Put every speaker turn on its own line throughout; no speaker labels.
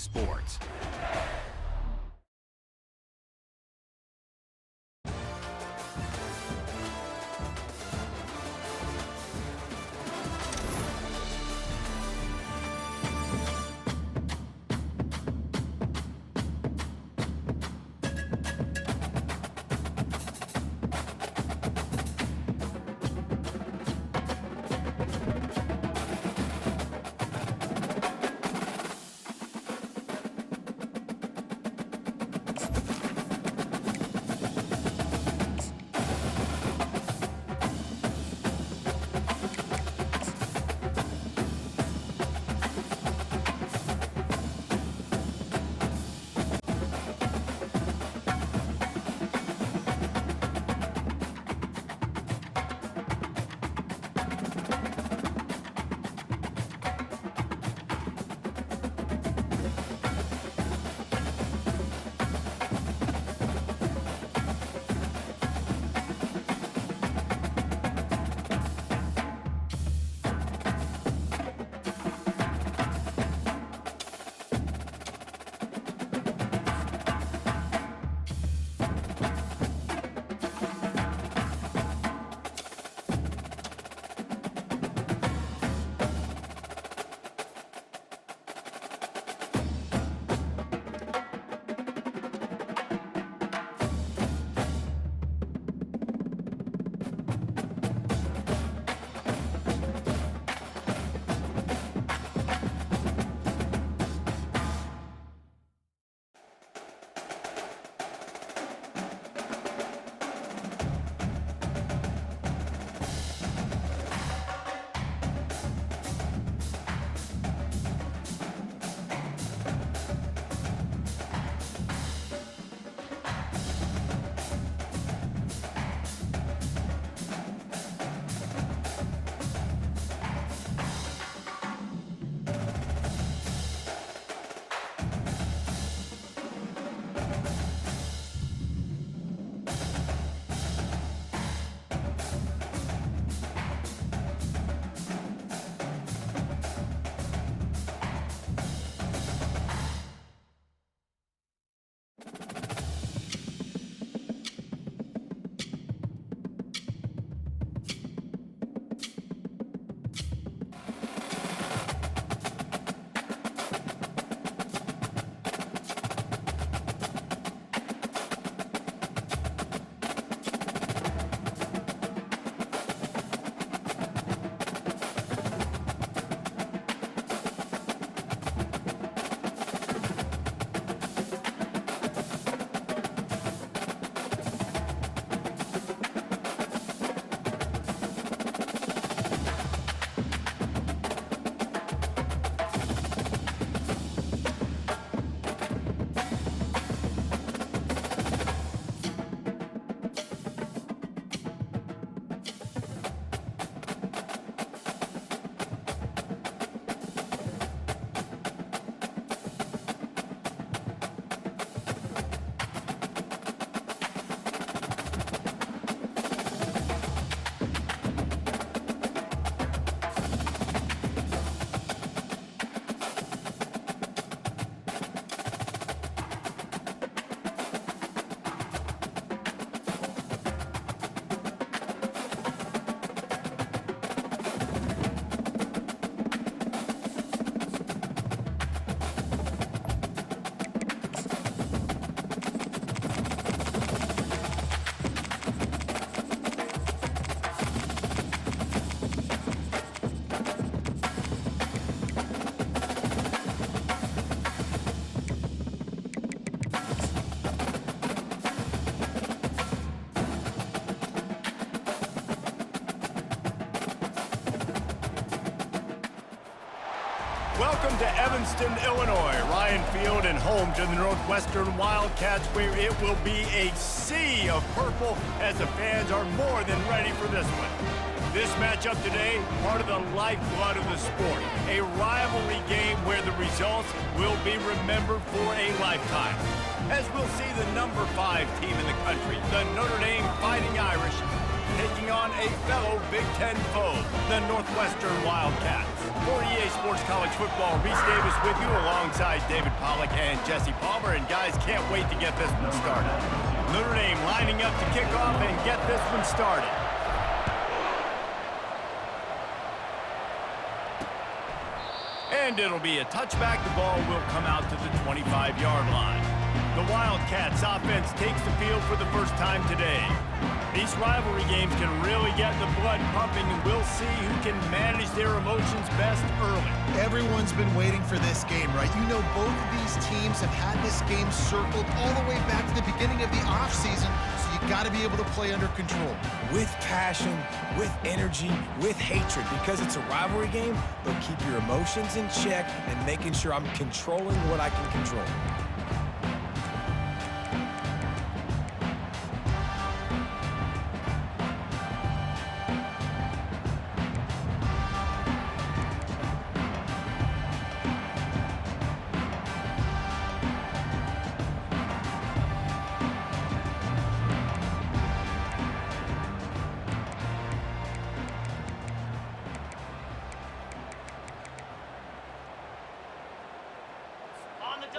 sports. Welcome to Evanston, Illinois, Ryan Field, and home to the Northwestern Wildcats, where it will be a sea of purple as the fans are more than ready for this one. This matchup today, part of the lifeblood of the sport, a rivalry game where the results will be remembered for a lifetime. As we'll see the number 5 team in the country, the Notre Dame Fighting Irish, taking on a fellow Big Ten foe, the Northwestern Wildcats. For EA Sports College Football, Reese Davis with you alongside David Pollack and Jesse Palmer. And guys, can't wait to get this one started. Notre Dame lining up to kick off and get this one started. And it'll be a touchback. The ball will come out to the 25-yard line. The Wildcats offense takes the field for the first time today. These rivalry games can really get the blood pumping, and we'll see who can manage their emotions best early.
Everyone's been waiting for this game, right? You know, both of these teams have had this game circled all the way back to the beginning of the offseason, so you got to be able to play under control.
With passion, with energy, with hatred. Because it's a rivalry game, they'll keep your emotions in check and making sure I'm controlling what I can control.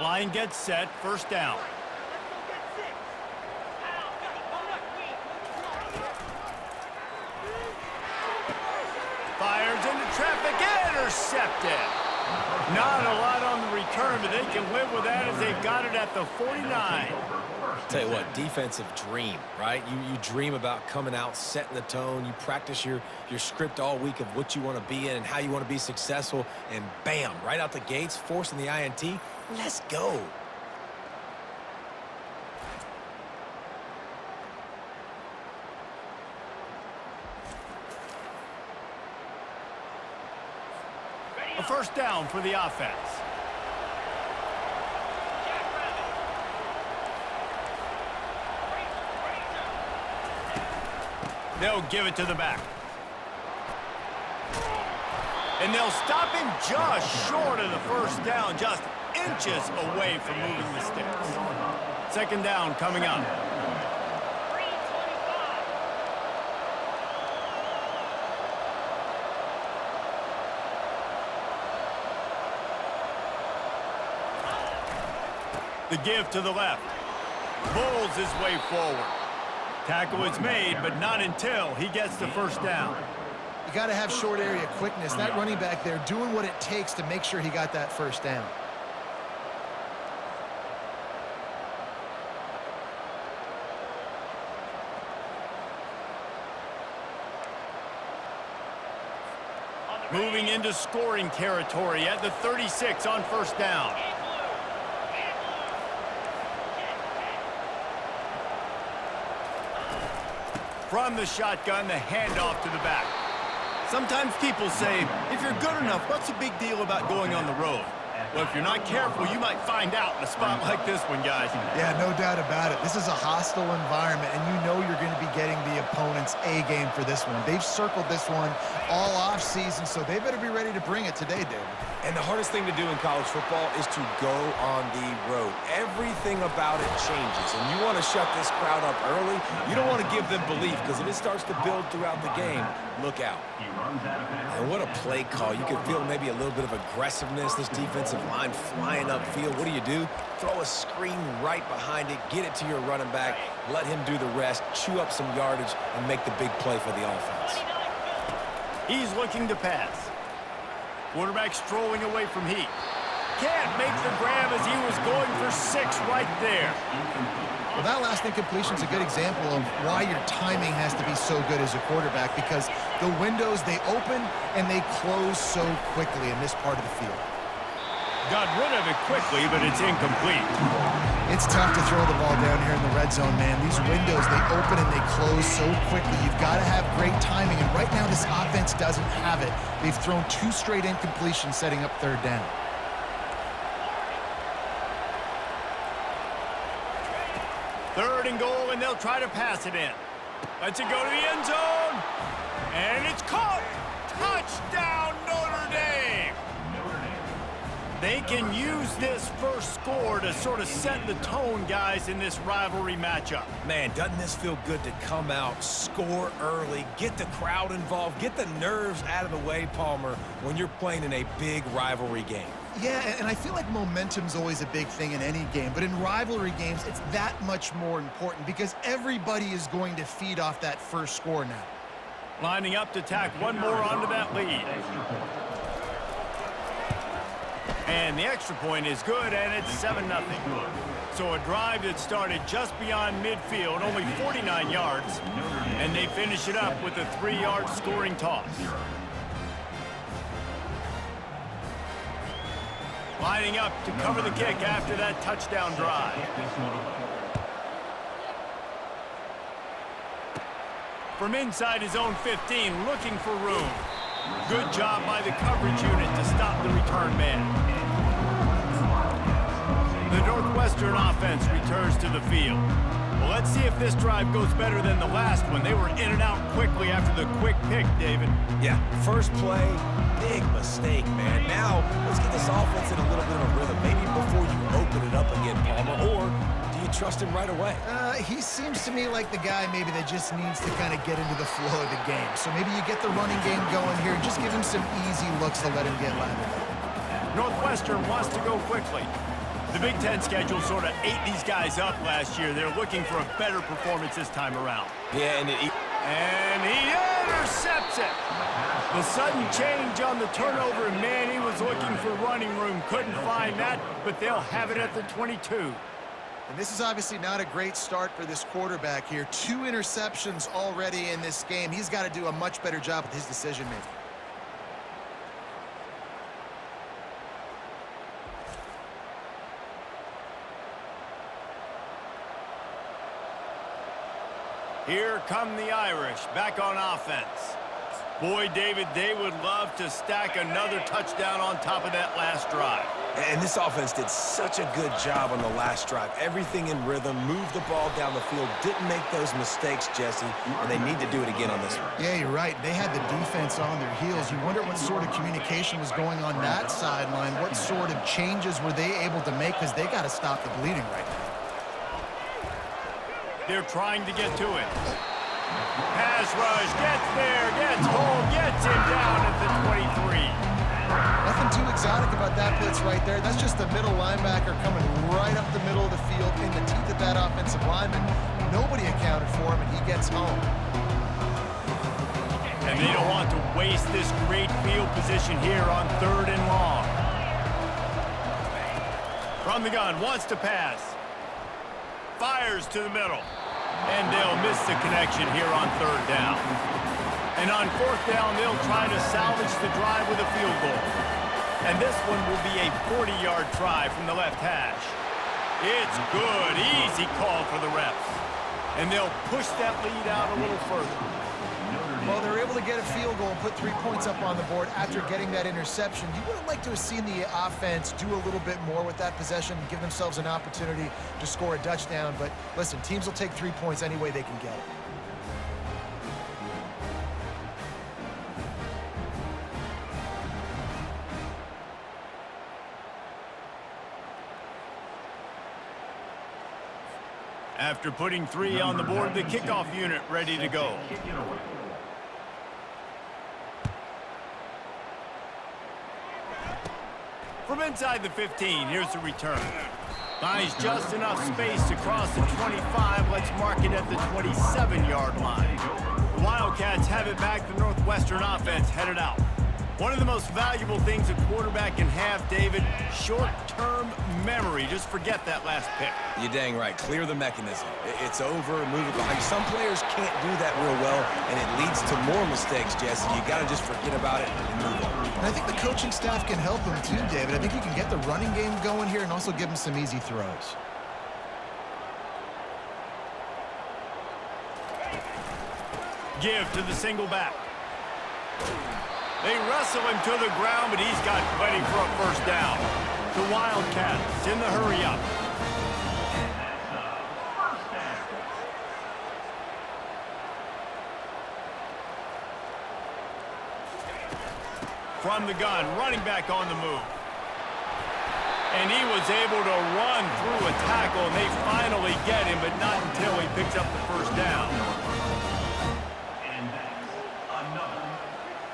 Line gets set, first down. Fires into traffic, intercepted. Not a lot on the return, but they can live with that as they've got it at the 49.
Tell you what, defensive dream, right? You dream about coming out, setting the tone. You practice your script all week of what you want to be in and how you want to be successful. And bam, right out the gates, forcing the INT. Let's go.
A first down for the offense. They'll give it to the back. And they'll stop him just short of the first down, just inches away from moving the sticks. Second down coming up. The give to the left. Bowls his way forward. Tackle is made, but not until he gets the first down.
You got to have short area quickness. That running back there doing what it takes to make sure he got that first down.
Moving into scoring territory at the 36 on first down. From the shotgun, the handoff to the back. Sometimes people say, if you're good enough, what's the big deal about going on the road? Well, if you're not careful, you might find out in a spot like this one, guys.
Yeah, no doubt about it. This is a hostile environment, and you know you're going to be getting the opponent's A game for this one. They've circled this one all offseason, so they better be ready to bring it today, David.
And the hardest thing to do in college football is to go on the road. Everything about it changes, and you want to shut this crowd up early. You don't want to give them belief, because if it starts to build throughout the game, look out. And what a play call. You can feel maybe a little bit of aggressiveness, this defensive line flying upfield. What do? Throw a screen right behind it, get it to your running back, let him do the rest, chew up some yardage, and make the big play for the offense.
He's looking to pass. Quarterback strolling away from heat. Can't make the grab as he was going for 6 right there.
Well, that last incompletion is a good example of why your timing has to be so good as a quarterback, because the windows, they open and they close so quickly in this part of the field.
Got rid of it quickly, but it's incomplete.
It's tough to throw the ball down here in the red zone, man. These windows, they open and they close so quickly. You've got to have great timing, and right now this offense doesn't have it. They've thrown 2 straight incompletions setting up third down.
Third and goal, and they'll try to pass it in. Lets it go to the end zone. And it's caught. Touchdown, Notre Dame. They can use this first score to sort of set the tone, guys, in this rivalry matchup.
Man, doesn't this feel good to come out, score early, get the crowd involved, get the nerves out of the way, Palmer, when you're playing in a big rivalry game?
Yeah, and I feel like momentum's always a big thing in any game, but in rivalry games, it's that much more important because everybody is going to feed off that first score now.
Lining up to tack one more onto that lead. And the extra point is good, and it's 7-0. So a drive that started just beyond midfield, only 49 yards, and they finish it up with a 3-yard scoring toss. Lining up to cover the kick after that touchdown drive. From inside his own 15, looking for room. Good job by the coverage unit to stop the return man. The Northwestern offense returns to the field. Well, let's see if this drive goes better than the last one. They were in and out quickly after the quick pick, David.
Yeah, first play, big mistake, man. Now, let's get this offense in a little bit of a rhythm. Maybe before you open it up again, Palmer, or do you trust him right away?
He seems to me like the guy maybe that just needs to kind of get into the flow of the game. So maybe you get the running game going here and just give him some easy looks to let him get lateral.
Northwestern wants to go quickly. The Big Ten schedule sort of ate these guys up last year. They're looking for a better performance this time around.
Yeah, and
he intercepts it. The sudden change on the turnover, and man, he was looking for running room. Couldn't find that, but they'll have it at the 22.
And this is obviously not a great start for this quarterback here. 2 interceptions already in this game. He's got to do a much better job with his decision-making.
Here come the Irish, back on offense. Boy, David, they would love to stack another touchdown on top of that last drive.
And this offense did such a good job on the last drive. Everything in rhythm, moved the ball down the field, didn't make those mistakes, Jesse, and they need to do it again on this one.
Yeah, you're right. They had the defense on their heels. You wonder what sort of communication was going on that sideline. What sort of changes were they able to make because they got to stop the bleeding right now.
They're trying to get to it. Pass rush, gets there, gets home, gets him down at the 23.
Nothing too exotic about that blitz right there. That's just the middle linebacker coming right up the middle of the field in the teeth of that offensive lineman. Nobody accounted for him, and he gets home.
And they don't want to waste this great field position here on 3rd and long. From the gun, wants to pass. Fires to the middle. And they'll miss the connection here on 3rd down. And on 4th down, they'll try to salvage the drive with a field goal. And this one will be a 40-yard try from the left hash. It's good. Easy call for the refs. And they'll push that lead out a little further.
Well, they're able to get a field goal and put 3 points up on the board after getting that interception. You would have liked to have seen the offense do a little bit more with that possession and give themselves an opportunity to score a touchdown. But listen, teams will take 3 points any way they can get it.
After putting 3 on the board, the kickoff unit ready to go. From inside the 15, here's the return. Finds just enough space to cross the 25. Let's mark it at the 27-yard line. The Wildcats have it back. The Northwestern offense headed out. One of the most valuable things a quarterback can have, David, short-term memory. Just forget that last pick.
You're dang right. Clear the mechanism. It's over, move it behind. Some players can't do that real well, and it leads to more mistakes, Jesse. You got to just forget about it and move on.
And I think the coaching staff can help him too, David. I think you can get the running game going here and also give him some easy throws.
Give to the single back. They wrestle him to the ground, but he's got plenty for a first down. The Wildcats in the hurry up. From the gun, running back on the move. And he was able to run through a tackle, and they finally get him, but not until he picks up the first down.
And that's another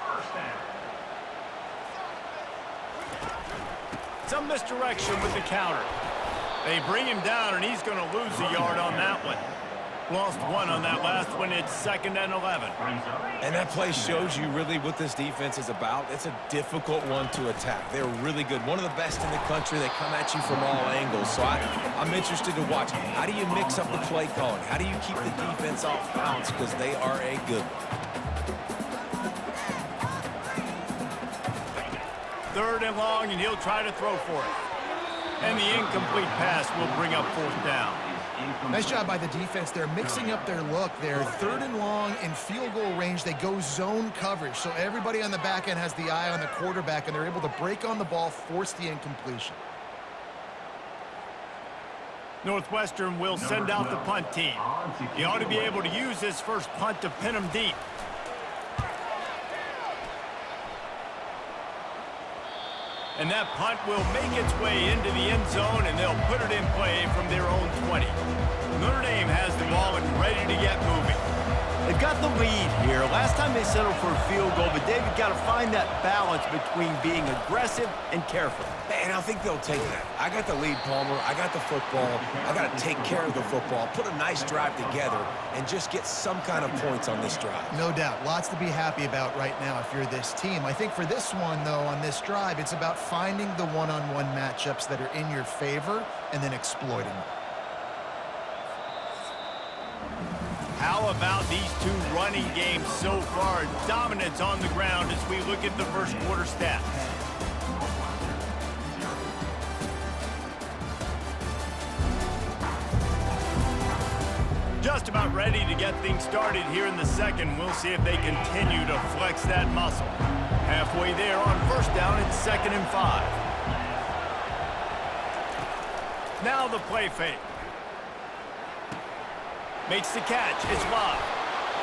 first down.
Some misdirection with the counter. They bring him down, and he's going to lose a yard on that one. Lost one on that last one. It's 2nd and 11.
And that play shows you really what this defense is about. It's a difficult one to attack. They're really good. One of the best in the country. They come at you from all angles. So I'm interested to watch. How do you mix up the play calling? How do you keep the defense off balance? Because they are a good one.
3rd and long, and he'll try to throw for it. And the incomplete pass will bring up 4th down.
Nice job by the defense. They're mixing up their look. They're 3rd and long in field goal range. They go zone coverage. So everybody on the back end has the eye on the quarterback, and they're able to break on the ball, force the incompletion.
Northwestern will send out the punt team. He ought to be able to use this first punt to pin him deep. And that punt will make its way into the end zone, and they'll put it in play from their own 20. Notre Dame has the ball and ready to get moving.
They've got the lead here. Last time they settled for a field goal, but David got to find that balance between being aggressive and careful.
And I think they'll take that. I got the lead, Palmer. I got the football. I got to take care of the football, put a nice drive together, and just get some kind of points on this drive.
No doubt. Lots to be happy about right now if you're this team. I think for this one, though, on this drive, it's about finding the one-on-one matchups that are in your favor and then exploiting them.
How about these two running games so far? Dominance on the ground as we look at the first quarter stats. Just about ready to get things started here in the second. We'll see if they continue to flex that muscle. Halfway there on first down, it's 2nd and 5. Now the play fake. Makes the catch. It's Love.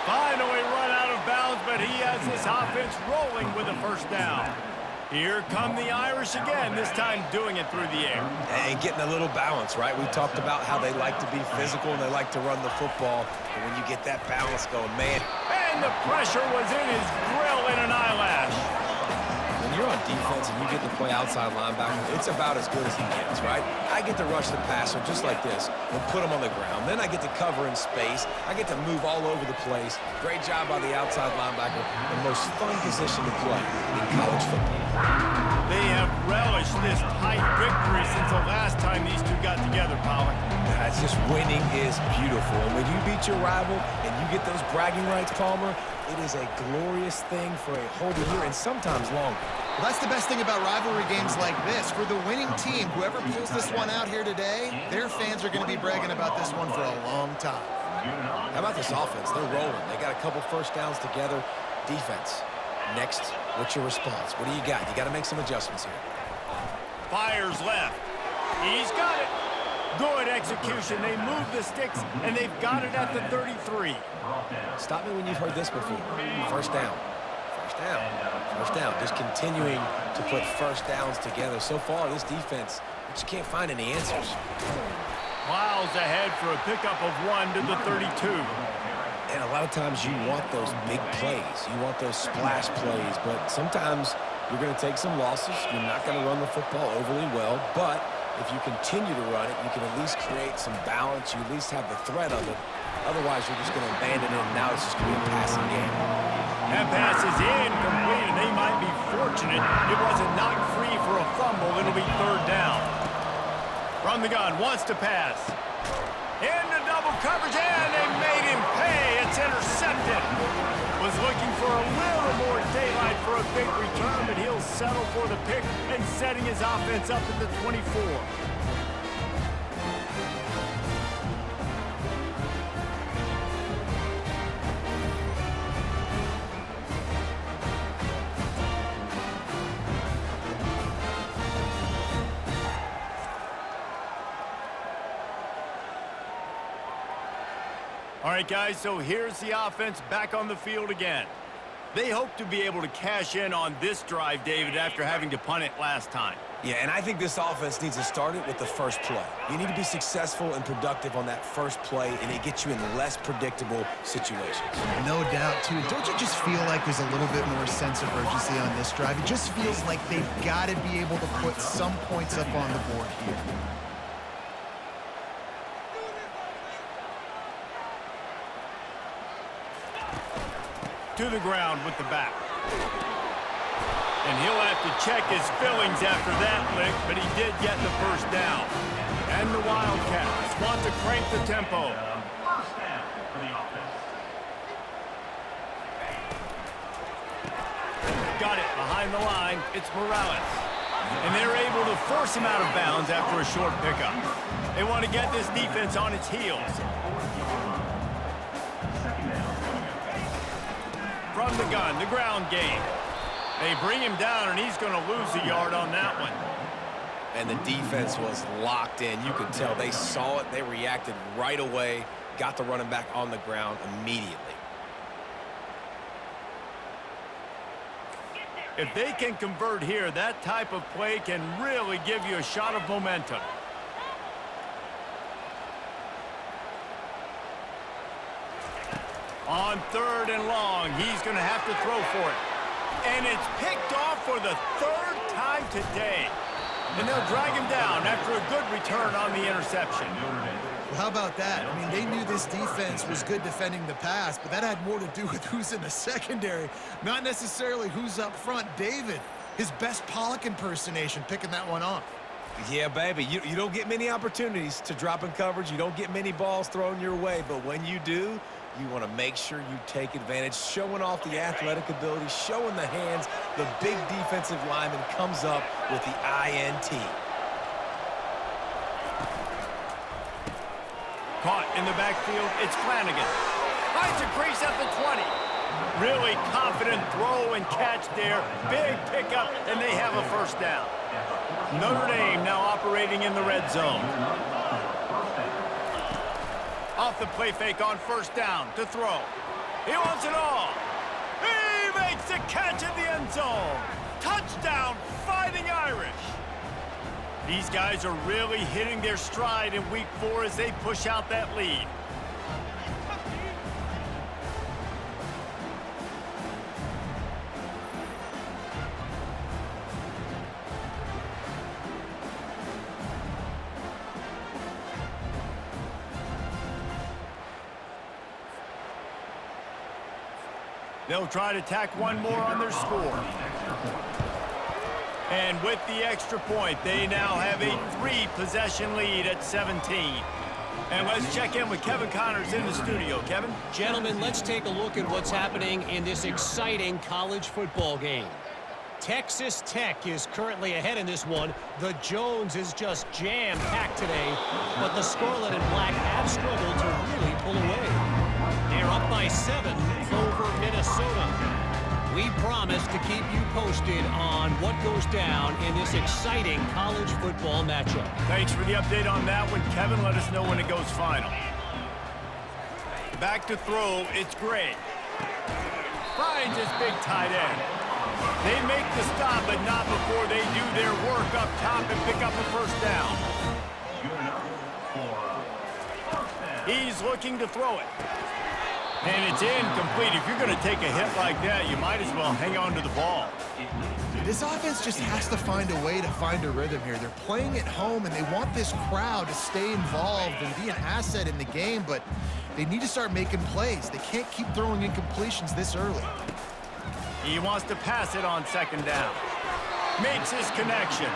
Finally run out of bounds, but he has this offense rolling with a first down. Here come the Irish again, this time doing it through the air.
And getting a little balance, right? We talked about how they like to be physical and they like to run the football. And when you get that balance going, man.
And the pressure was in his grill in an eyelash.
When you're on defense and you get to play outside linebacker, it's about as good as he gets, right? I get to rush the passer just like this and put him on the ground. Then I get to cover in space. I get to move all over the place. Great job by the outside linebacker. The most fun position to play in college football.
They have relished this tight victory since the last time these two got together, Pollock.
It's just winning is beautiful. And when you beat your rival and you get those bragging rights, Palmer, it is a glorious thing for a whole year and sometimes longer.
Well, that's the best thing about rivalry games like this. For the winning team, whoever pulls this one out here today, their fans are going to be bragging about this one for a long time.
How about this offense? They're rolling. They got a couple first downs together. Defense. Next, what's your response? What do you got? You got to make some adjustments here.
Fires left. He's got it. Good execution. They move the sticks, and they've got it at the 33.
Stop me when you've heard this before. First down. First down. First down. Just continuing to put first downs together. So far, this defense, you just can't find any answers.
Miles ahead for a pickup of 1 to the 32.
And a lot of times you want those big plays. You want those splash plays. But sometimes you're going to take some losses. You're not going to run the football overly well. But if you continue to run it, you can at least create some balance. You at least have the threat of it. Otherwise, you're just going to abandon it, and now it's just going to be a passing game.
That pass is incomplete, and they might be fortunate it wasn't knocked free for a fumble. It'll be 3rd down. From the gun, wants to pass. Into double coverage, and they made him pay. It's intercepted. Was looking for a little more daylight for a big return, but he'll settle for the pick and setting his offense up at the 24. All right, guys, so here's the offense back on the field again.
They hope to be able to cash in on this drive, David, after having to punt it last time.
Yeah, and I think this offense needs to start it with the first play. You need to be successful and productive on that first play, and it gets you in less predictable situations.
No doubt, too. Don't you just feel like there's a little bit more sense of urgency on this drive? It just feels like they've got to be able to put some points up on the board here.
To the ground with the back. And he'll have to check his fillings after that lick, but he did get the first down. And the Wildcats want to crank the tempo.
First down for the offense.
Got it behind the line. It's Morales. And they're able to force him out of bounds after a short pickup. They want to get this defense on its heels. From the gun, the ground game. They bring him down, and he's going to lose a yard on that one.
And the defense was locked in. You could tell they saw it. They reacted right away, got the running back on the ground immediately.
If they can convert here, that type of play can really give you a shot of momentum. On 3rd and long, he's going to have to throw for it. And it's picked off for the 3rd time today. And they'll drag him down after a good return on the interception.
Well, how about that? I mean, they knew this defense was good defending the pass, but that had more to do with who's in the secondary, not necessarily who's up front. David, his best Pollock impersonation, picking that one off.
Yeah, baby, you don't get many opportunities to drop in coverage. You don't get many balls thrown your way, but when you do, you want to make sure you take advantage, showing off the athletic ability, showing the hands. The big defensive lineman comes up with the INT.
Caught in the backfield, it's Flanagan. Finds a crease at the 20. Really confident throw and catch there. Big pickup, and they have a first down. Notre Dame now operating in the red zone. Off the play fake on first down to throw. He wants it all. He makes the catch in the end zone. Touchdown, Fighting Irish. These guys are really hitting their stride in week 4 as they push out that lead. They'll try to tack one more on their score. And with the extra point, they now have a 3-possession lead at 17. And let's check in with Kevin Connors in the studio. Kevin?
Gentlemen, let's take a look at what's happening in this exciting college football game. Texas Tech is currently ahead in this one. The Jones is just jam-packed today, but the Scarlet and Black have struggled to really pull away. They're up by 7 over Minnesota. We promise to keep you posted on what goes down in this exciting college football matchup.
Thanks for the update on that one, Kevin. Let us know when it goes final. Back to throw, it's Gray. Finds his big tight end. They make the stop, but not before they do their work up top and pick up a first down. He's looking to throw it. And it's incomplete. If you're going to take a hit like that, you might as well hang on to the ball.
This offense just has to find a way to find a rhythm here. They're playing at home, and they want this crowd to stay involved and be an asset in the game, but they need to start making plays. They can't keep throwing incompletions this early.
He wants to pass it on second down. Makes his connection.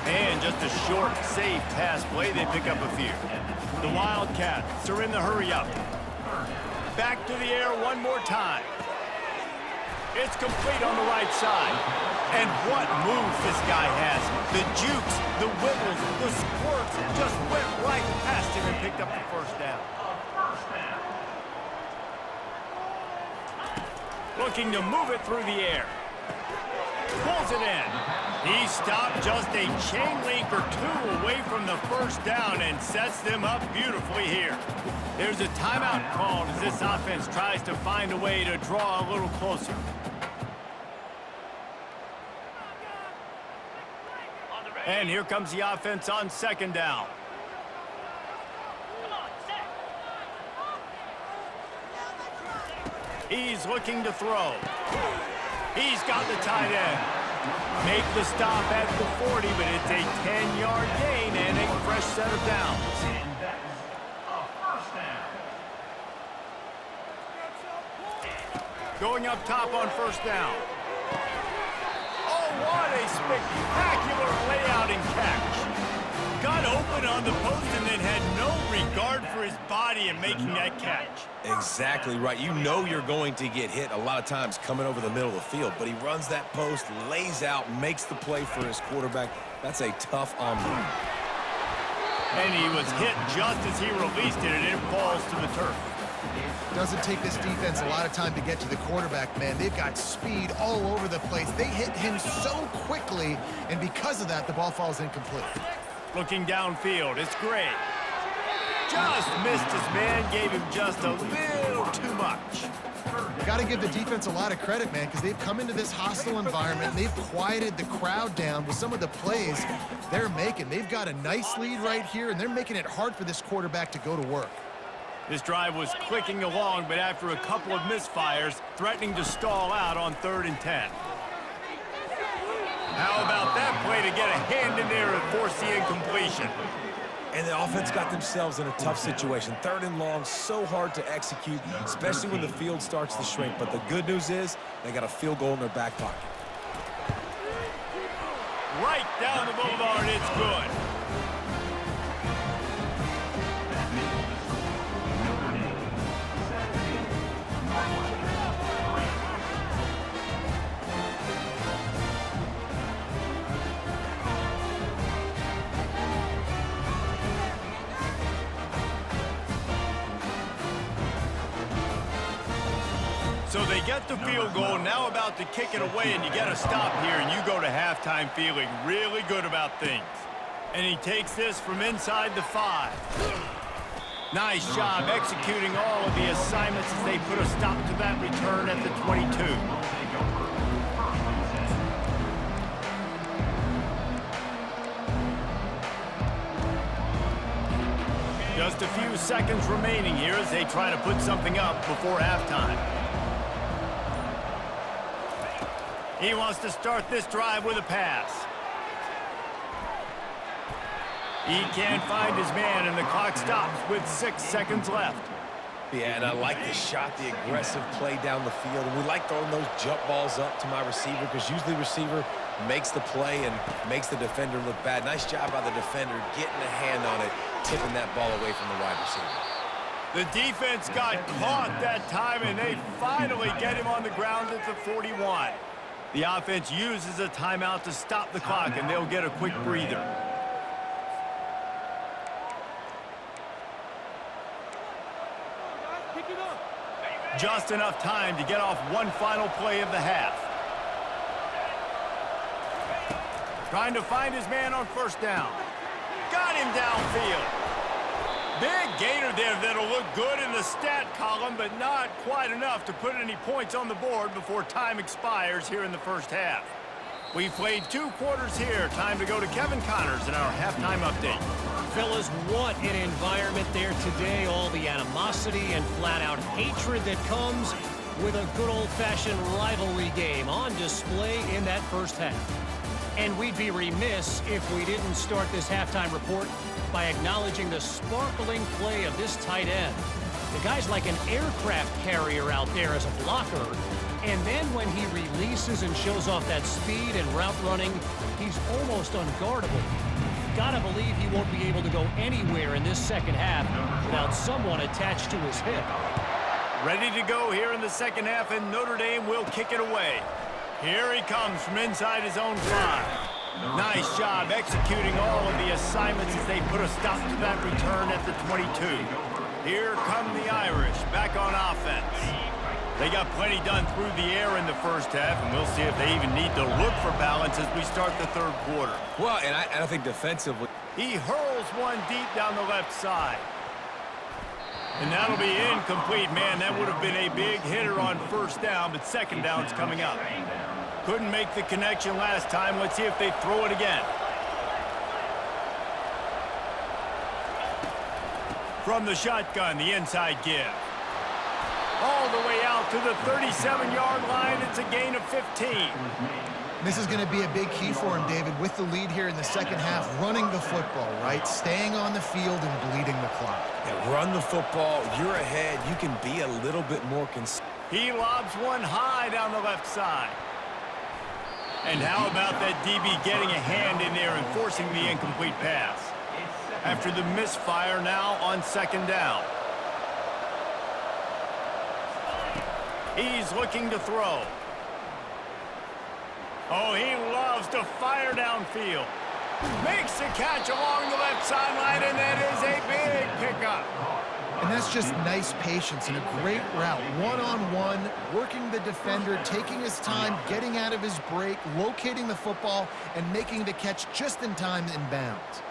And just a short, safe pass play. They pick up a few. The Wildcats are in the hurry-up. Back to the air one more time. It's complete on the right side. And what moves this guy has. The jukes, the wiggles, the squirts just went right past him and picked up the first down. Looking to move it through the air. Pulls it in. He stopped just a chain link or 2 away from the first down and sets them up beautifully here. There's a timeout called as this offense tries to find a way to draw a little closer. And here comes the offense on second down. He's looking to throw. He's got the tight end. Make the stop at the 40, but it's a 10-yard gain and a fresh set of downs.
And that is a first down.
Going up top on first down. Oh, what a spectacular layout and catch. Got open on the post and then had no regard for his body in making that catch.
Exactly right. You know you're going to get hit a lot of times coming over the middle of the field, but he runs that post, lays out, makes the play for his quarterback. That's a tough on-move.
And he was hit just as he released it, and it falls to the turf.
Doesn't take this defense a lot of time to get to the quarterback, man. They've got speed all over the place. They hit him so quickly, and because of that, the ball falls incomplete.
Looking downfield, it's Gray. Just missed his man, gave him just a little too much.
Got to give the defense a lot of credit, man, because they've come into this hostile environment, and they've quieted the crowd down with some of the plays they're making. They've got a nice lead right here, and they're making it hard for this quarterback to go to work.
This drive was clicking along, but after a couple of misfires, threatening to stall out on 3rd and 10. How about that play to get a hand in there and force the incompletion?
And the offense got themselves in a tough situation. 3rd and long, so hard to execute, especially when the field starts to shrink. But the good news is they got a field goal in their back pocket.
Right down the boulevard, it's good. So they get the field goal, now about to kick it away, and you get a stop here, and you go to halftime feeling really good about things. And he takes this from inside the 5. Nice job executing all of the assignments as they put a stop to that return at the 22. Just a few seconds remaining here as they try to put something up before halftime. He wants to start this drive with a pass. He can't find his man, and the clock stops with 6 seconds left.
Yeah, and I like the shot, the aggressive play down the field. And we like throwing those jump balls up to my receiver because usually the receiver makes the play and makes the defender look bad. Nice job by the defender getting a hand on it, tipping that ball away from the wide receiver.
The defense got caught that time, and they finally get him on the ground at the 41. The offense uses a timeout to stop the clock, and they'll get a quick breather. Just enough time to get off one final play of the half. Trying to find his man on first down. Got him downfield. Big gainer there that'll look good in the stat column, but not quite enough to put any points on the board before time expires here in the first half. We've played 2 quarters here. Time to go to Kevin Connors in our halftime update.
Fellas, what an environment there today. All the animosity and flat-out hatred that comes with a good old-fashioned rivalry game on display in that first half. And we'd be remiss if we didn't start this halftime report by acknowledging the sparkling play of this tight end. The guy's like an aircraft carrier out there as a blocker. And then when he releases and shows off that speed and route running, he's almost unguardable. Gotta believe he won't be able to go anywhere in this second half without someone attached to his hip.
Ready to go here in the second half, and Notre Dame will kick it away. Here he comes from inside his own 5. Nice job executing all of the assignments as they put a stop to that return at the 22. Here come the Irish back on offense. They got plenty done through the air in the first half, and we'll see if they even need to look for balance as we start the 3rd quarter.
Well, and I think defensively,
he hurls one deep down the left side. And that'll be incomplete. Man, that would have been a big hitter on first down, but second down's coming up. Couldn't make the connection last time. Let's see if they throw it again. From the shotgun, the inside give. All the way out to the 37-yard line. It's a gain of 15.
This is going to be a big key for him, David, with the lead here in the second half, running the football, right? Staying on the field and bleeding the clock.
Yeah, run the football. You're ahead. You can be a little bit more consistent.
He lobs one high down the left side. And how about that DB getting a hand in there and forcing the incomplete pass? After the misfire now on second down. He's looking to throw. Oh, he loves to fire downfield. Makes the catch along the left sideline, and that is a big pickup.
And that's just nice patience and a great route. One-on-one, working the defender, taking his time, getting out of his break, locating the football, and making the catch just in time in bounds.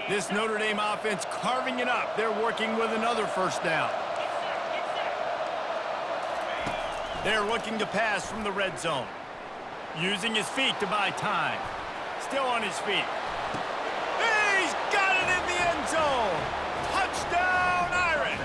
This Notre Dame offense carving it up. They're working with another first down. They're looking to pass from the red zone. Using his feet to buy time. Still on his feet. He's got it in the end zone. Touchdown, Irish.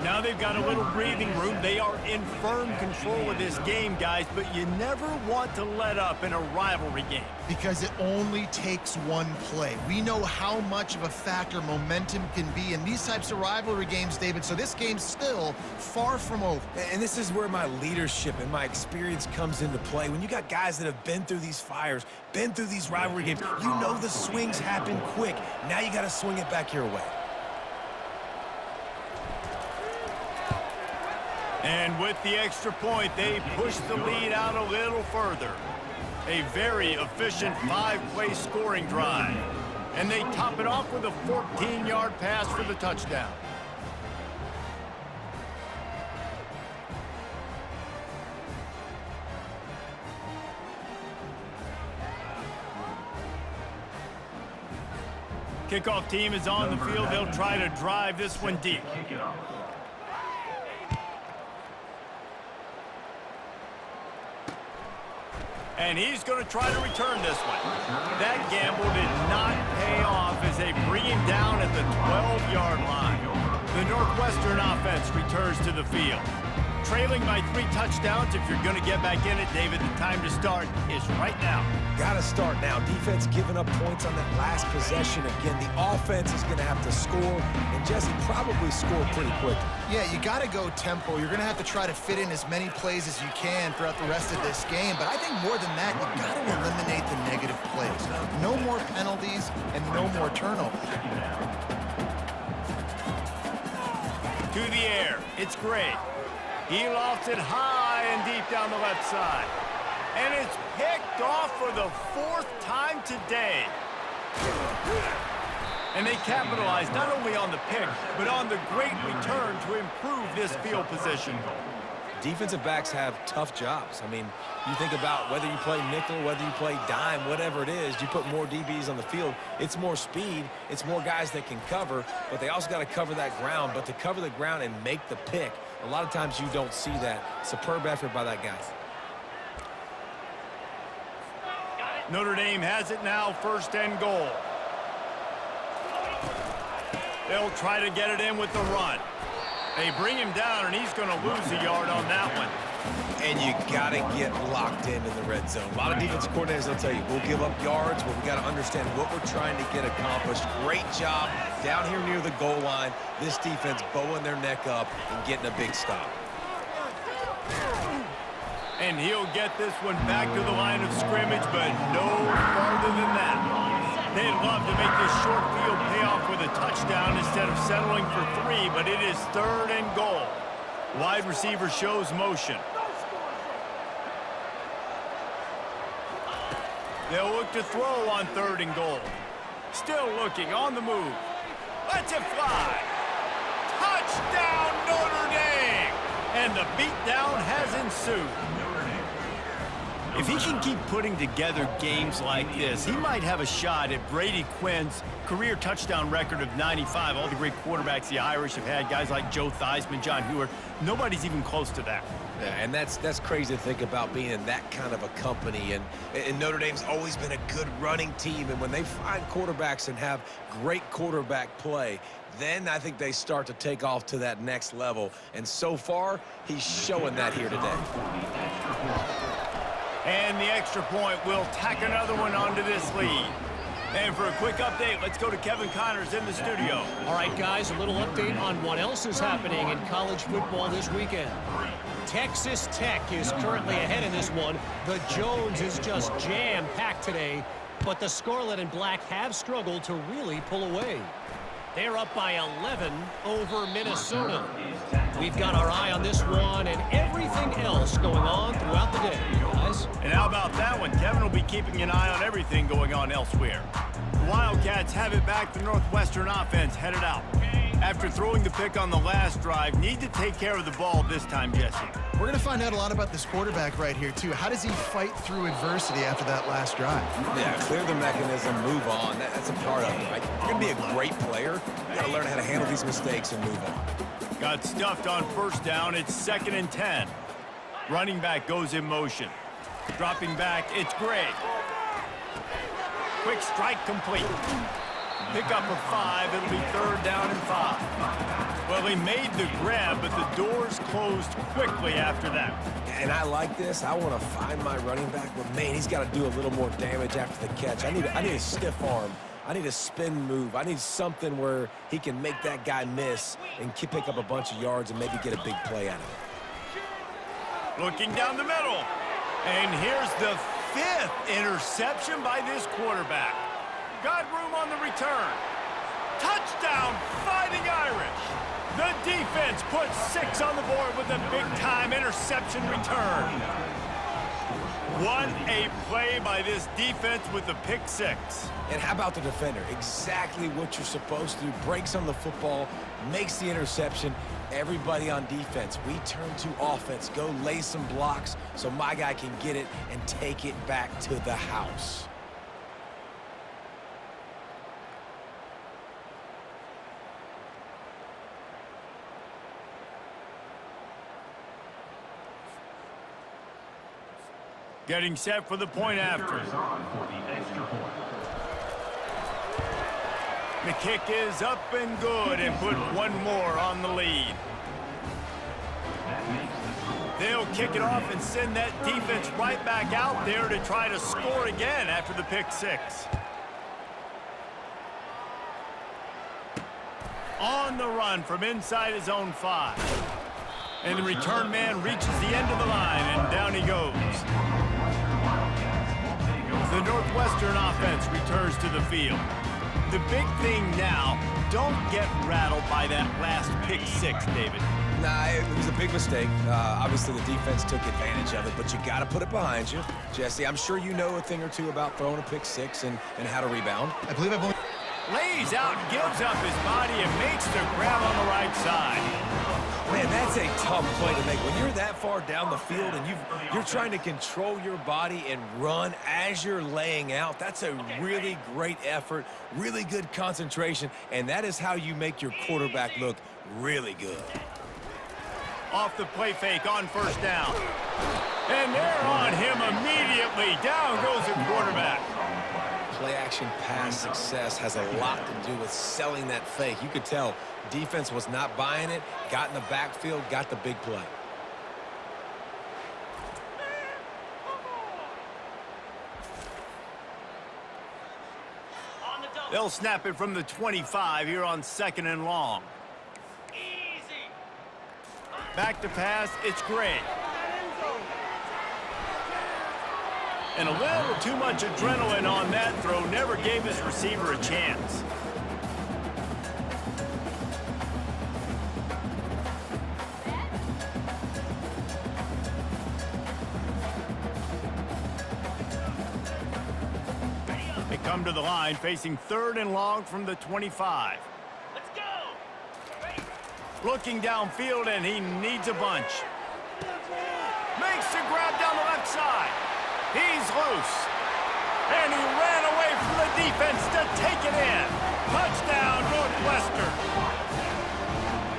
Now they've got a little breathing room. They are in firm control of this game, guys, but you never want to let up in a rivalry game.
Because it only takes one play. We know how much of a factor momentum can be in these types of rivalry games, David, so this game's still far from over.
And this is where my leadership and my experience comes into play. When you got guys that have been through these fires, been through these rivalry games, you know the swings happen quick. Now you got to swing it back your way.
And with the extra point, they push the lead out a little further. A very efficient 5-play scoring drive. And they top it off with a 14-yard pass for the touchdown. Kickoff team is on the field. They'll try to drive this one deep. And he's going to try to return this one. That gamble did not pay off as they bring him down at the 12-yard line. The Northwestern offense returns to the field. Trailing by 3 touchdowns. If you're going to get back in it, David, the time to start is right now.
Got to start now. Defense giving up points on that last possession. Again, the offense is going to have to score, and Jesse probably score pretty quick.
Yeah, you got to go tempo. You're going to have to try to fit in as many plays as you can throughout the rest of this game. But I think more than that, you got to eliminate the negative plays. No more penalties and no more turnovers.
To the air. It's great. He lofts it high and deep down the left side. And it's picked off for the 4th time today. And they capitalize not only on the pick, but on the great return to improve this field position.
Defensive backs have tough jobs. I mean, you think about whether you play nickel, whether you play dime, whatever it is, you put more DBs on the field. It's more speed. It's more guys that can cover, but they also got to cover that ground. But to cover the ground and make the pick, a lot of times you don't see that. Superb effort by that guy.
Notre Dame has it now, 1st and goal. They'll try to get it in with the run. They bring him down, and he's going to lose a yard on that one.
And you got to get locked in the red zone. A lot of defensive coordinators will tell you, we'll give up yards, but we got to understand what we're trying to get accomplished. Great job down here near the goal line. This defense bowing their neck up and getting a big stop.
And he'll get this one back to the line of scrimmage, but no farther than that. They'd love to make this short field pay off with a touchdown instead of settling for 3, but it is 3rd and goal. Wide receiver shows motion. They'll look to throw on 3rd and goal. Still looking on the move. Lets it fly. Touchdown, Notre Dame! And the beatdown has ensued.
If he can keep putting together games like this, he might have a shot at Brady Quinn's career touchdown record of 95. All the great quarterbacks the Irish have had, guys like Joe Theismann, John Hewart, nobody's even close to that.
Yeah, and that's crazy to think about being in that kind of a company. And Notre Dame's always been a good running team. And when they find quarterbacks and have great quarterback play, then I think they start to take off to that next level. And so far, he's showing that here today.
And the extra point will tack another one onto this lead. And for a quick update, let's go to Kevin Connors in the studio.
All right, guys, a little update on what else is happening in college football this weekend. Texas Tech is currently ahead in this one. The Jones is just jam-packed today, but the Scarlet and Black have struggled to really pull away. They're up by 11 over Minnesota. We've got our eye on this one and everything else going on throughout the day, guys.
And how about that one? Kevin will be keeping an eye on everything going on elsewhere. The Wildcats have it back. The Northwestern offense headed out. After throwing the pick on the last drive, need to take care of the ball this time, Jesse.
We're going to find out a lot about this quarterback right here, too. How does he fight through adversity after that last drive?
Yeah, clear the mechanism, move on. That's a part of it, right? If you're going to be a great player, you got to learn how to handle these mistakes and move on.
Got stuffed on first down. It's 2nd and 10. Running back goes in motion. Dropping back, it's Gray. Quick strike complete. Pick up a 5. It'll be 3rd down and 5. Well, he made the grab, but the doors closed quickly after that.
And I like this. I want to find my running back, but man, he's got to do a little more damage after the catch. I need a stiff arm. I need a spin move. I need something where he can make that guy miss and pick up a bunch of yards and maybe get a big play out of it.
Looking down the middle. And here's the 5th interception by this quarterback. Got room on the return. Touchdown, Fighting Irish. The defense puts 6 on the board with a big-time interception return. What a play by this defense with the pick 6.
And how about the defender? Exactly what you're supposed to do. Breaks on the football, makes the interception. Everybody on defense, we turn to offense. Go lay some blocks so my guy can get it and take it back to the house.
Getting set for the point after. The kick is up and good and put one more on the lead. They'll kick it off and send that defense right back out there to try to score again after the pick 6. On the run from inside his own 5. And the return man reaches the end of the line, and down he goes. The Northwestern offense returns to the field. The big thing now, don't get rattled by that last pick 6, David.
Nah, it was a big mistake. Obviously, the defense took advantage of it, but you got to put it behind you. Jesse, I'm sure you know a thing or two about throwing a pick 6 and how to rebound.
I believe I've only...
Lays out, gives up his body, and makes the grab on the right side.
Man, that's a tough play to make. When you're that far down the field and you're trying to control your body and run as you're laying out, that's a really great effort, really good concentration, and that is how you make your quarterback look really good.
Off the play fake on first down. And they're on him immediately. Down goes the quarterback.
Play-action pass success has a lot to do with selling that fake. You could tell defense was not buying it, got in the backfield, got the big play.
They'll snap it from the 25 here on 2nd and long. Back to pass, it's Gray. And a little too much adrenaline on that throw, never gave his receiver a chance. They come to the line, facing 3rd and long from the 25. Let's go! Looking downfield, and he needs a bunch. Makes the grab down the left side. He's loose. And he ran away from the defense to take it in. Touchdown, Northwestern.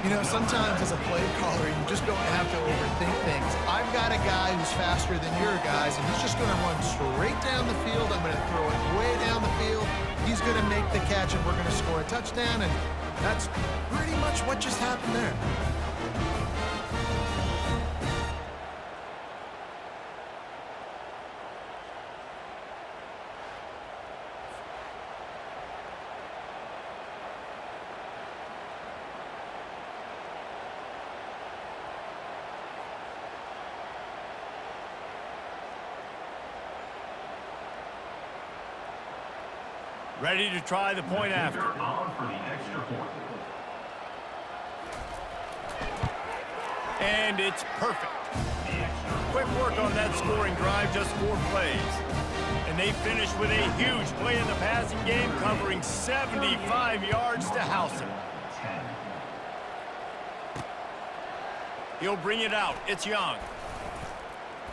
You know, sometimes as a play caller, you just don't have to overthink things. I've got a guy who's faster than your guys, and he's just going to run straight down the field. I'm going to throw it way down the field. He's going to make the catch, and we're going to score a touchdown, and that's pretty much what just happened there.
Ready to try the point after.
On for the extra point.
And it's perfect. Quick work on that scoring drive, just 4 plays. And they finish with a huge play in the passing game, covering 75 yards to house him. He'll bring it out. It's Young.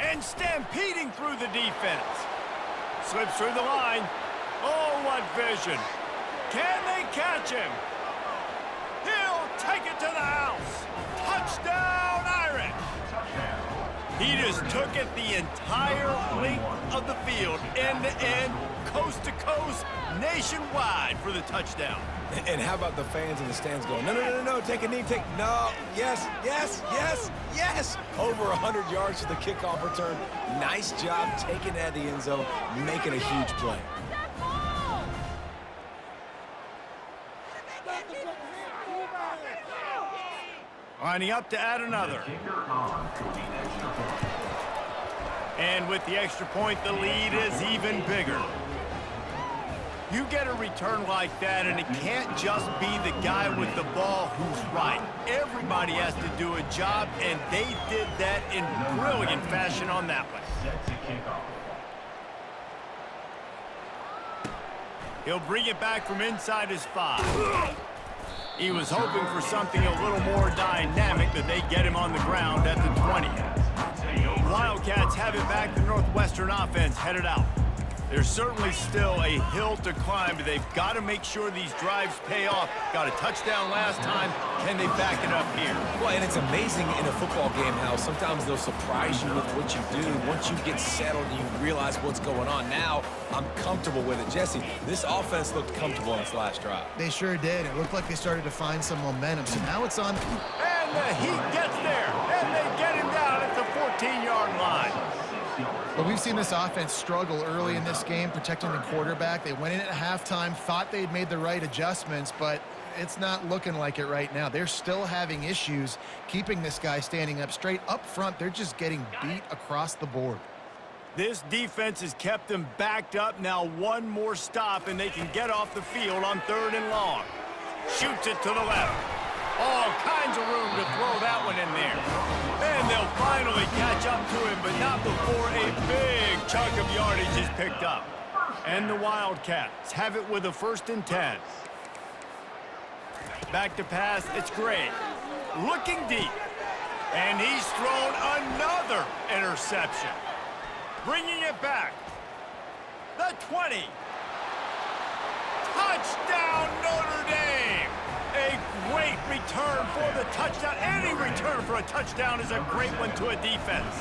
And stampeding through the defense. Slips through the line. Oh, what vision. Can they catch him? He'll take it to the house. Touchdown, Irish. He just took it the entire length of the field, end to end, coast to coast, nationwide for the touchdown.
And how about the fans in the stands going, no, take a knee, no, yes. Over 100 yards to the kickoff return. Nice job taking that to the end zone, making a huge play.
Lining up to add another. And with the extra point, the lead is even bigger. You get a return like that, and it can't just be the guy with the ball who's right. Everybody has to do a job, and they did that in brilliant fashion on that one. He'll bring it back from inside his 5. He was hoping for something a little more dynamic, but they get him on the ground at the 20. Wildcats have it back. The Northwestern offense headed out. There's certainly still a hill to climb, but they've got to make sure these drives pay off. Got a touchdown last time. Can they back it up here?
Well, and it's amazing in a football game how sometimes they'll surprise you with what you do. Once you get settled and you realize what's going on, now I'm comfortable with it. Jesse, this offense looked comfortable on its last drive.
They sure did. It looked like they started to find some momentum. So now it's on.
And the Heat gets there, and they get him down at the 14-yard line.
But we've seen this offense struggle early in this game, protecting the quarterback. They went in at halftime, thought they'd made the right adjustments, but it's not looking like it right now. They're still having issues keeping this guy standing up straight. Up front, they're just getting beat across the board.
This defense has kept them backed up. Now one more stop, and they can get off the field on 3rd and long. Shoots it to the left. All kinds of room to throw that one in there. And they'll finally catch up to him, but not before a big chunk of yardage is picked up. And the Wildcats have it with a 1st and 10. Back to pass, it's Gray. Looking deep. And he's thrown another interception. Bringing it back. The 20. Touchdown, Notre Dame. A great return for the touchdown. Any return for a touchdown is a great one to a defense.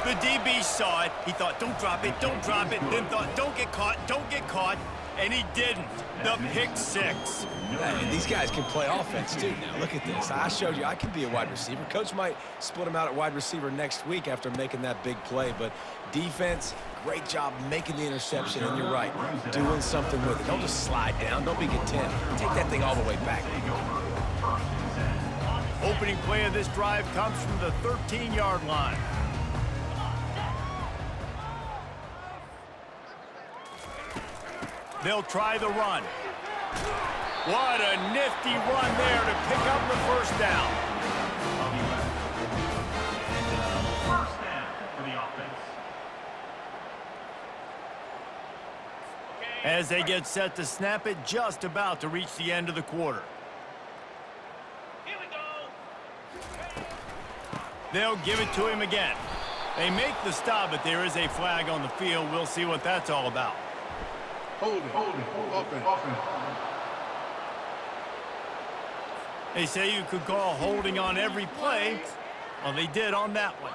The DB saw it. He thought, don't drop it, then thought, don't get caught, and he didn't. The pick 6.
Hey, these guys can play offense, too. Now, look at this. I showed you I can be a wide receiver. Coach might split him out at wide receiver next week after making that big play, but defense, great job making the interception, and you're right, doing something with it. Don't just slide down. Don't be content. Take that thing all the way back.
Opening play of this drive comes from the 13-yard line. They'll try the run. What a nifty run there to pick up the 1st down.
First down for the offense.
As they get set to snap it, just about to reach the end of the quarter.
Here we go.
They'll give it to him again.
They make the stop, but there is a flag on the field. We'll see what that's all about. They say you could call holding on every play. Well, they did on that one.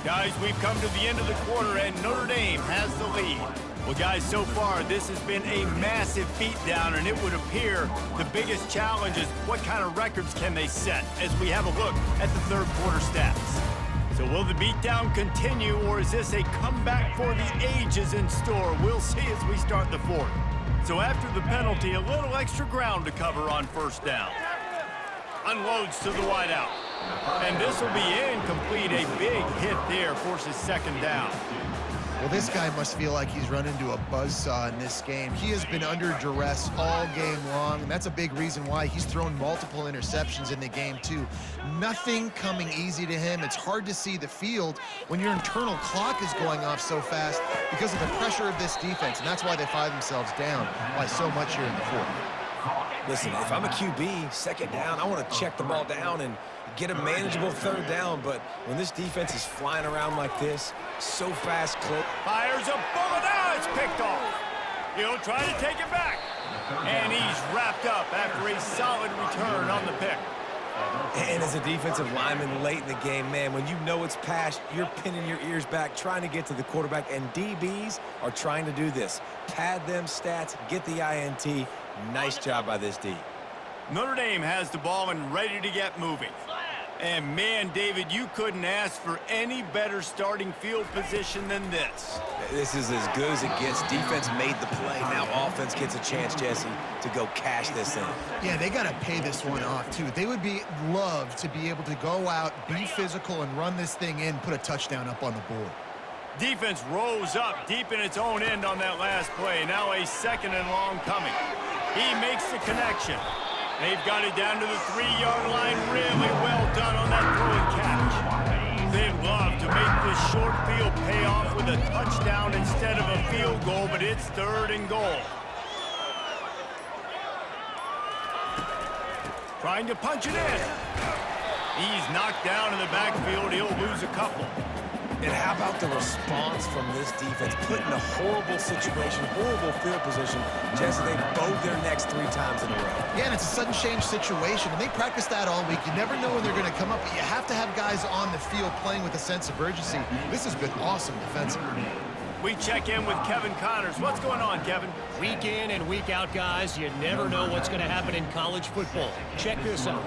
Guys, we've come to the end of the quarter, and Notre Dame has the lead. Well, guys, so far, this has been a massive beatdown, and it would appear the biggest challenge is what kind of records can they set as we have a look at the third quarter stats. So will the beatdown continue, or is this a comeback for the ages in store? We'll see as we start the fourth. So after the penalty, a little extra ground to cover on first down. Unloads to the wideout. And this will be incomplete. A big hit there forces second down.
Well, this guy must feel like he's run into a buzzsaw in this game. He has been under duress all game long, and that's a big reason why he's thrown multiple interceptions in the game, too. Nothing coming easy to him. It's hard to see the field when your internal clock is going off so fast because of the pressure of this defense, and that's why they find themselves down by so much here in the fourth.
Listen, if I'm a QB, second down, I want to check the ball down and get a manageable third down, but when this defense is flying around like this, so fast, close.
Fires a bullet. Now it's picked off. He'll try to take it back. And he's wrapped up after a solid return on the pick.
And as a defensive lineman late in the game, man, when you know it's past, you're pinning your ears back, trying to get to the quarterback, and DBs are trying to do this. Pad them stats, get the INT. Nice job by this D.
Notre Dame has the ball and ready to get moving. And man, David, you couldn't ask for any better starting field position than this.
This is as good as it gets. Defense made the play. Now offense gets a chance, Jesse, to go cash this in.
Yeah, they got to pay this one off, too. They would love to be able to go out, be physical, and run this thing in, put a touchdown up on the board.
Defense rose up deep in its own end on that last play. Now a second and long coming. He makes the connection. They've got it down to the 3-yard line. Really well done on that throw and catch. They'd love to make this short field pay off with a touchdown instead of a field goal, but it's third and goal. Trying to punch it in. He's knocked down in the backfield. He'll lose a couple.
And how about the response from this defense? Put in a horrible situation, horrible field position. Jesse, they bowed their necks 3 times in a row.
Yeah, and it's a sudden change situation, and they practice that all week. You never know when they're going to come up, but you have to have guys on the field playing with a sense of urgency. This has been awesome defensively.
We check in with Kevin Connors. What's going on, Kevin?
Week in and week out, guys, you never know what's going to happen in college football. Check this out.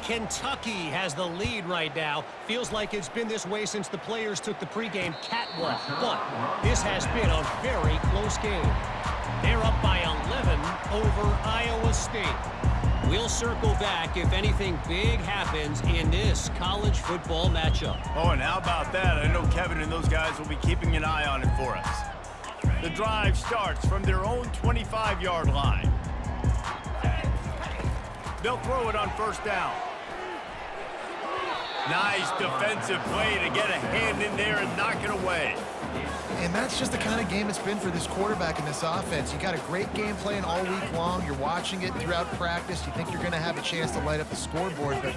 Kentucky has the lead right now. Feels like it's been this way since the players took the pregame catwalk. But this has been a very close game. They're up by 11 over Iowa State. We'll circle back if anything big happens in this college football matchup.
Oh, and how about that? I know Kevin and those guys will be keeping an eye on it for us. The drive starts from their own 25-yard line. They'll throw it on first down. Nice defensive play to get a hand in there and knock it away.
And that's just the kind of game it's been for this quarterback in this offense. You got a great game plan all week long. You're watching it throughout practice. You think you're going to have a chance to light up the scoreboard, but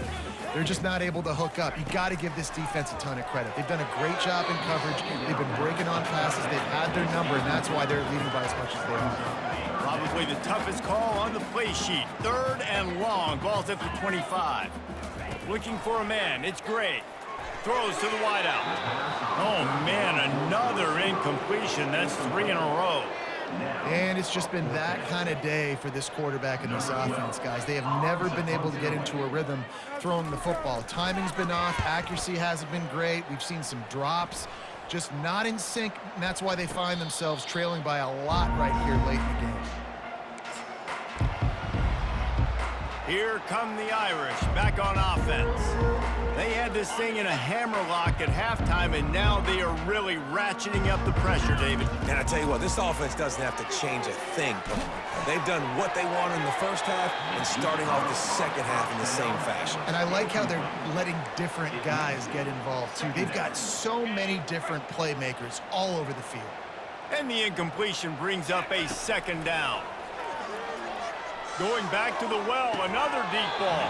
they're just not able to hook up. You got to give this defense a ton of credit. They've done a great job in coverage. They've been breaking on passes. They've had their number, and that's why they're leading by as much as they are.
Probably the toughest call on the play sheet. Third and long. Ball's at the 25. Looking for a man. It's Gray. Throws to the wideout. Oh, man, another incompletion. That's 3 in a row.
And it's just been that kind of day for this quarterback in this offense, guys. They have never been able to get into a rhythm throwing the football. Timing's been off. Accuracy hasn't been great. We've seen some drops. Just not in sync, and that's why they find themselves trailing by a lot right here late in the game.
Here come the Irish back on offense. They had this thing in a hammerlock at halftime, and now they are really ratcheting up the pressure, David.
And I tell you what, this offense doesn't have to change a thing, Palmer. They've done what they wanted in the first half and starting off the second half in the same fashion.
And I like how they're letting different guys get involved, too. They've got so many different playmakers all over the field.
And the incompletion brings up a second down.
Going back to the well, another deep ball.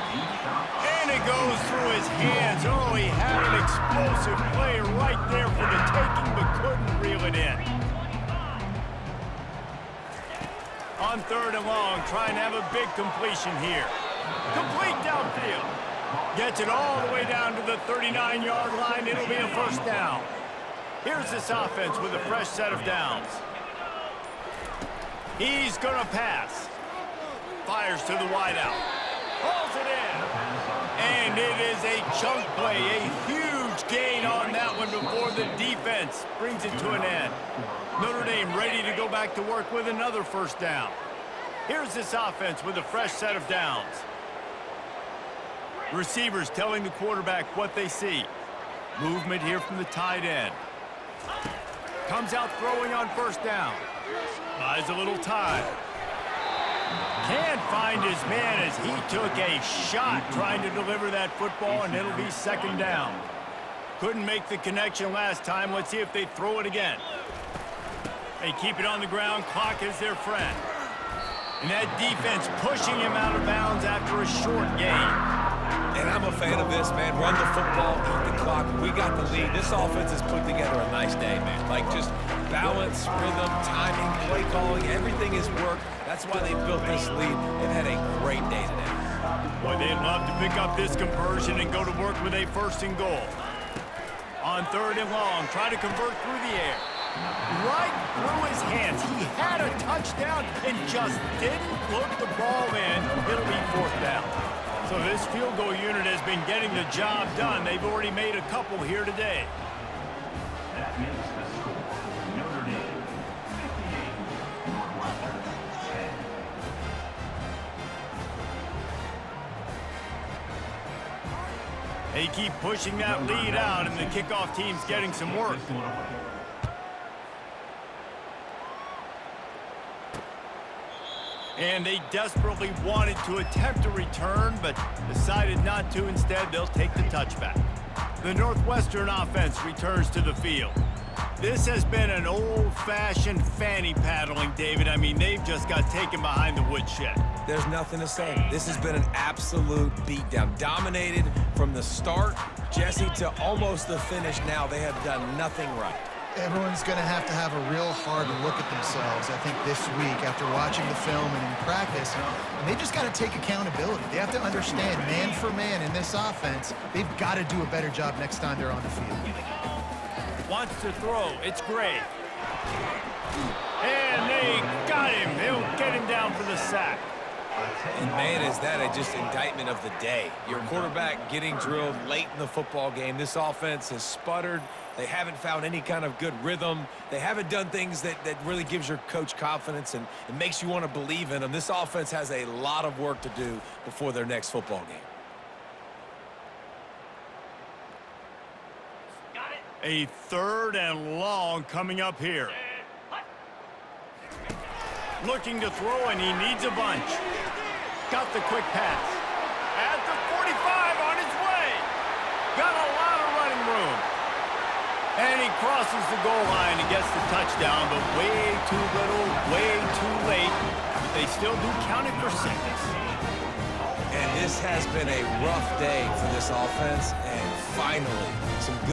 And it goes through his hands. Oh, he had an explosive play right there for the taking, but couldn't reel it in. On 3rd and long, trying to have a big completion here. Complete downfield. Gets it all the way down to the 39-yard line. It'll be a first down. Here's this offense with a fresh set of downs. He's going to pass. Fires to the wideout. Pulls it in. And it is a chunk play. A huge gain on that one before the defense brings it to an end. Notre Dame ready to go back to work with another first down. Here's this offense with a fresh set of downs. Receivers telling the quarterback what they see. Movement here from the tight end. Comes out throwing on first down. Buys a little time. Can't find his man as he took a shot trying to deliver that football, and it'll be second down. Couldn't make the connection last time. Let's see if they throw it again. They keep it on the ground. Clock is their friend. And that defense pushing him out of bounds after a short gain.
And I'm a fan of this, man. Run the football, eat the clock. We got the lead. This offense has put together a nice day, man. Like just balance, rhythm, timing, play calling, everything has worked. That's why they built this lead. They've had a great day today.
Boy, they'd love to pick up this conversion and go to work with a 1st and goal. On 3rd and long, try to convert through the air. Right through his hands. He had a touchdown and just didn't look the ball in. It'll be 4th down. So this field goal unit has been getting the job done. They've already made a couple here today.
That makes the score Notre Dame 58, Northwestern 10.
They keep pushing that lead out, and the kickoff team's getting some work. And they desperately wanted to attempt a return, but decided not to. Instead, they'll take the touchback. The Northwestern offense returns to the field. This has been an old-fashioned fanny paddling, David. I mean, they've just got taken behind the woodshed.
There's nothing to say. This has been an absolute beatdown. Dominated from the start, Jesse, to almost the finish now. They have done nothing right.
Everyone's going to have a real hard look at themselves, I think, this week after watching the film and in practice. And they just got to take accountability. They have to understand, man for man in this offense, they've got to do a better job next time they're on the field.
Wants to throw. It's Gray. And they got him. They'll get him down for the sack.
And man, is that just indictment of the day. Your quarterback getting drilled late in the football game. This offense has sputtered. They haven't found any kind of good rhythm. They haven't done things that really gives your coach confidence and it makes you want to believe in them. This offense has a lot of work to do before their next football game.
A 3rd and long coming up here. Looking to throw, and he needs a bunch. Got the quick pass. At the 45 on his way. Got a lot of running room. And he crosses the goal line and gets the touchdown, but way too little, way too late. But they still do count it for 6.
And this has been a rough day for this offense, and finally, some good